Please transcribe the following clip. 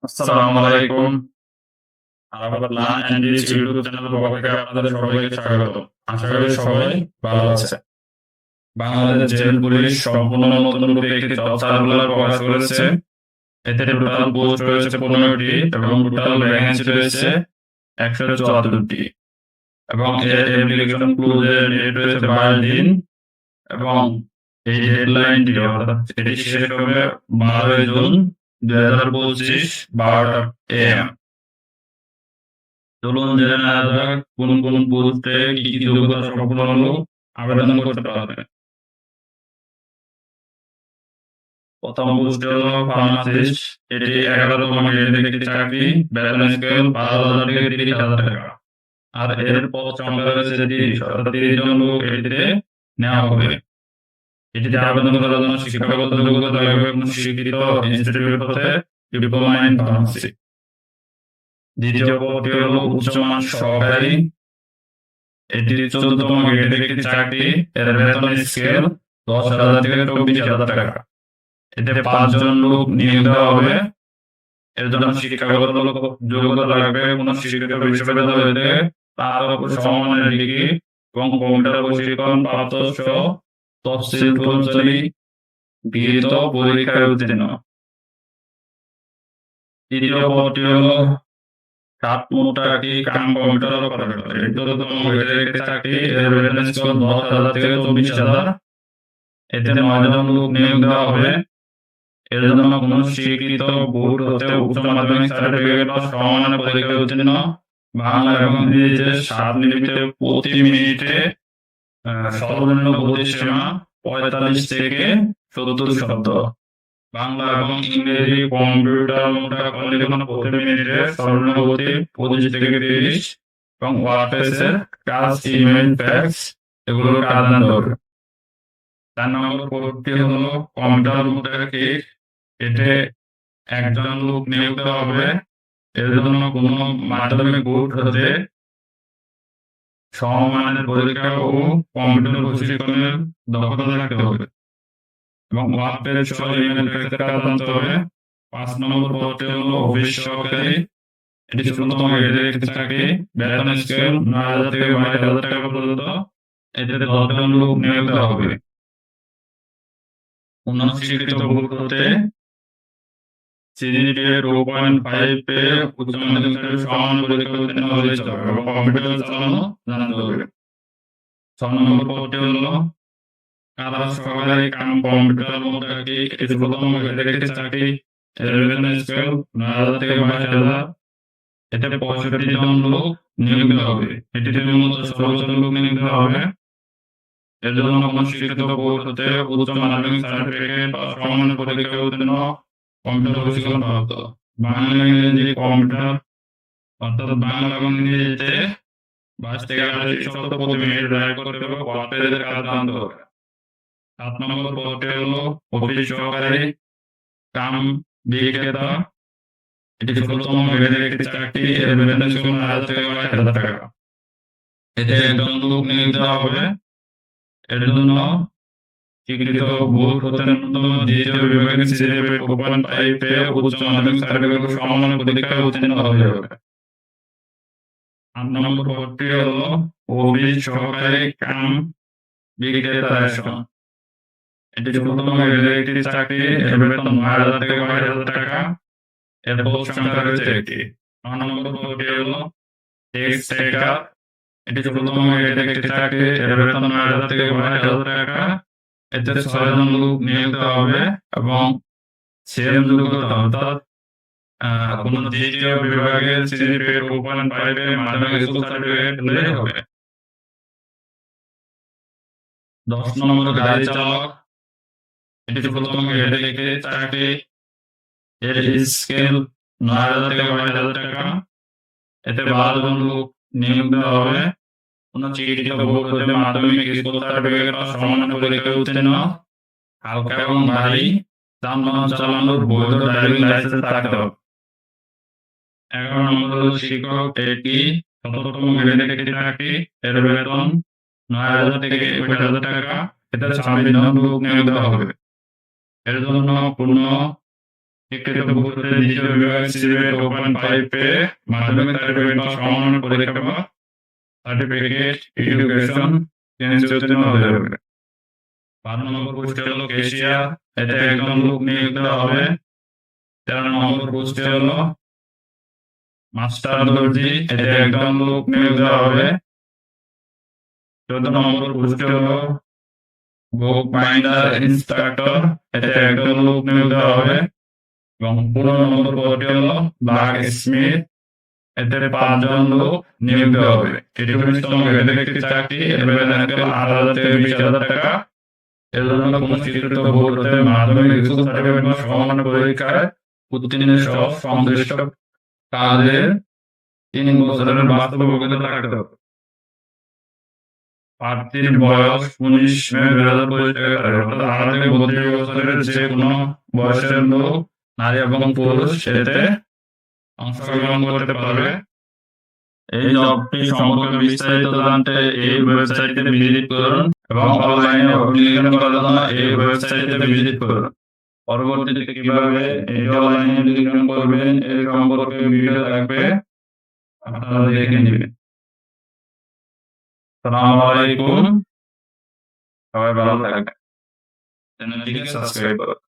আসসালামু আলাইকুম। Arafat learn and teach YouTube চ্যানেলের পক্ষ থেকে আপনাদের সবাইকে স্বাগতম। আশা করি সবাই ভালো আছে। বাংলাদেশ জেল পুলিশ সম্পূর্ণ নতুন রূপে একটি জব সার্কুলার প্রকাশ করেছে। এতে টোটাল পোস্ট রয়েছে 15টি এবং টোটাল ভ্যাকেন্সি রয়েছে 174টি এবং এর অ্যাপ্লিকেশন ক্লোজের ডেট রয়েছে 22 দিন এবং এই ডেডলাইনটি অর্থাৎ এটি শেষ হবে 12 জুন 2025 12টা AM। চলুন জেনে নেওয়া যাক কোন কোন পোস্টে কি কি যোগ্যতা সম্পন্ন লোক আবেদন করতে পারবে। প্রথম পোস্টে হলো ফার্মাসিস্ট। এটি 11তম গ্রেডের একটি চাকরি। বেতন স্কেল 5,000 থেকে 30,000 টাকা। আর এর পদ সংখ্যা রয়েছে 30, অর্থাৎ 30 জন লোক এটিতে নেওয়া হবে। এটিতে আবেদন করার জন্য শিক্ষাগত যোগ্যতা লাগবে কোনো স্বীকৃত ইনস্টিটিউট হতে ডিপ্লোমা ইন ফার্মাসি। দ্বিতীয় পদটি হলো উচ্চমান সহকারী। এটি 14তম গ্রেডের একটি চাকরি। এর বেতন স্কেল 10,000 থেকে 24,000 টাকা। এতে 5 জন লোক নিয়োগ দেওয়া হবে। এর জন্য শিক্ষাগত যোগ্যতা লাগবে কোনো স্বীকৃত বিশ্ববিদ্যালয় হতে স্নাতক ও সমমানের ডিগ্রি এবং কম্পিউটার প্রশিক্ষণ প্রাপ্ত সহ তফসিল কর্মচারী গৃহীত পরীক্ষায় উত্তীর্ণ। তৃতীয় পদটি হলো সাতমুটাকি কাম কম্পিউটার অপারেটর। এর 14তম গ্রেডের একটি চাকরি। এর বেতন স্কেল 10,000 থেকে 24,000। এতে 9 জন লোক নিয়োগ দেওয়া হবে। এর জন্য কোনো স্বীকৃত বোর্ড হতে উচ্চ মাধ্যমিক সার্টিফিকেট বা সমমানের পরীক্ষায় উত্তীর্ণ, বাংলা এবং ইংরেজিতে 7 মিনিটে প্রতি মিনিটে সর্বনিম্ন গতিসীমা 45 থেকে 70 শব্দ। বাংলা এবং ইংরেজি কম্পিউটার লিখন প্রতি মিনিটে সর্বনিম্ন গতি 25 থেকে 30 এবং ওয়ার্ডপ্রেসের কাজ, ইমেল, ফ্যাক্স এগুলোর কাজ জানতে হবে। 4 নম্বর পদটি হলো কম্পিউটার মোটাকিক। এতে 1 জন লোক নিয়োগ দেওয়া হবে। এর জন্য কোনো মাধ্যমিক বোর্ড হতে সমমানের পরীক্ষা ও কম্পিউটার প্রশিক্ষণের দক্ষতা থাকতে হবে এবং ওয়ার্ডপ্রেস সহ ইমেল ফ্যাক্সের কাজ জানতে হবে। 5 নম্বর পদটি হলো অফিস সহকারী। এটি 16তম গ্রেডের একটি চাকরি। বেতন স্কেল 9,000 থেকে 22,000 টাকা পর্যন্ত। এতে 10 জন লোক নিয়োগ দেওয়া হবে। অন্যান্য স্বীকৃত বোর্ড হতে সিজিপিএ 2.5 পেয়ে উচ্চ মাধ্যমিক স্তরে সমান পরীক্ষা উত্তীর্ণ হলেই চলবে এবং কম্পিউটার চালানো জানতে হবে। 6 নম্বর পদটি হলো কারা সহকারী কাম কম্পিউটার মোটাকিক। এটি 16তম গ্রেডের একটি চাকরি। এর বেতন স্কেল 9,000 থেকে 22,000। এতে 65 জন লোক নিয়োগ দেওয়া হবে। এটিতে মূলত 16 জন লোক নিয়োগ দেওয়া হবে। এর জন্য কোনো স্বীকৃত বোর্ড হতে উচ্চ মাধ্যমিক সার্টিফিকেট বা সমমানের পরীক্ষায় উত্তীর্ণ, কম্পিউটার প্রশিক্ষণ প্রাপ্ত। বাংলা ইংরেজি কম্পিউটার অর্থাৎ বাংলা এবং ইংরেজিতে 22 থেকে 28 শব্দ প্রতি মিনিট ব্যয় করতে হবে। ওয়ার্ডপ্রেসের কাজ জানতে হবে। 7 নম্বর পদটি হলো অফিস সহকারী কাম বিক্রেতা। এটি 16তম গ্রেডের একটি চাকরি। এর বেতন স্কেল 9,000 থেকে 22,000 টাকা। এতে 1 জন লোক নিয়োগ দেওয়া হবে। এর জন্য স্বীকৃত বোর্ড হতে ন্যূনতম দ্বিতীয় বিভাগে সিজিপিএ 2.5 পেয়ে উচ্চ মাধ্যমিক সার্টিফিকেট ও সমমানের পরীক্ষায় উত্তীর্ণ হতে হবে। 8 নম্বর পদটি হলো অফিস সহকারী কাম বিক্রেতা রেশন। এটি 16তম গ্রেডের একটি চাকরি। এর বেতন 9,000 থেকে 22,000 টাকা। এর পোস্ট সংখ্যা রয়েছে একটি। 9 নম্বর পদটি হলো টেক্স টেকার। এটি 16তম গ্রেডের একটি চাকরি। এর বেতন 9,000 থেকে 22,000 টাকা। এতে 6 জন লোক নিয়োগ দেওয়া হবে এবং সেম যোগ্যতা অর্থাৎ কোনো দ্বিতীয় বিভাগের সিজিপিএ 2.5 এর মাধ্যমিক স্কুল সার্টিফিকেট হলেই হবে। 10 নম্বর গাড়ি চালক। এটি 16তম গ্রেডের একটি চাকরি। এর স্কেল 9,000 থেকে 22,000 টাকা। এতে 12 জন লোক নিয়োগ দেওয়া হবে। কোনো স্বীকৃত বোর্ড হতে মাধ্যমিক স্কুল সার্টিফিকেট বা সমমানের পরীক্ষায় উত্তীর্ণ, হালকা এবং ভারী যানবাহন চালানোর বৈধ ড্রাইভিং লাইসেন্স থাকতে হবে। 11 নম্বর হলো শিক্ষক। এটি 17তম গ্রেডের একটি চাকরি। এর বেতন 9,000 থেকে 21,000 টাকা। এতে 26 জন লোক নিয়োগ দেওয়া হবে। এর জন্য পূর্ণ স্বীকৃত ভূতত্ত্বের দ্বিতীয় বিভাগ সিলেট ওপেন পাইপে মাধ্যমিক সার্টিফিকেট বা সমমানের পরীক্ষা বা সার্টিফিকেট এডুকেশন চেঞ্জ উত্তীর্ণ হতে হবে। 12 নম্বর পোস্টে হলো ক্যাশিয়ার, এতে একজন লোক নিয়োগ দেওয়া হবে। 13 নম্বর পোস্টে হলো মাস্টার দর্জি, এতে একজন লোক নিয়োগ দেওয়া হবে। 14 নম্বর পোস্টে হলো বুক বাইন্ডার ইন্সট্রাক্টর, এতে একজন লোক নিয়োগ দেওয়া হবে। এবং 15 নম্বর পদটি হলো ব্ল্যাক স্মিথ, এতে 5 জন লোক নিয়োগ দেওয়া হবে। এটি 19তম গ্রেডের একটি চাকরি। এর বেতন স্কেল 8,000 থেকে 20,000 টাকা। এর জন্য কোনো স্বীকৃত বোর্ড হতে মাধ্যমিক স্কুল সার্টিফিকেট বা সমমানের পরীক্ষায় উত্তীর্ণ সহ সংশ্লিষ্ট কাজের 3 বছরের বাস্তব অভিজ্ঞতা থাকতে হবে। প্রার্থীর বয়স 19 মে 2025 থেকে অর্থাৎ 18 থেকে 32 বছরের যে কোনো বয়সের লোক, নারী এবং পুরুষ এতে অংশগ্রহণ করতে পারবে। এই জবটি সম্পর্কে বিস্তারিত জানতে এই ওয়েবসাইটে ভিজিট করুন এবং অনলাইনে অ্যাপ্লিকেশন করার জন্য এই ওয়েবসাইটে ভিজিট করুন। পরবর্তীতে কিভাবে এই অনলাইনে অ্যাপ্লিকেশন করবেন এই সম্পর্কে ভিডিও থাকবে, আপনারা দেখে নেবেন। আসসালামু আলাইকুম, সবাই ভালো থাকবেন। চ্যানেলটিকে সাবস্ক্রাইব করুন।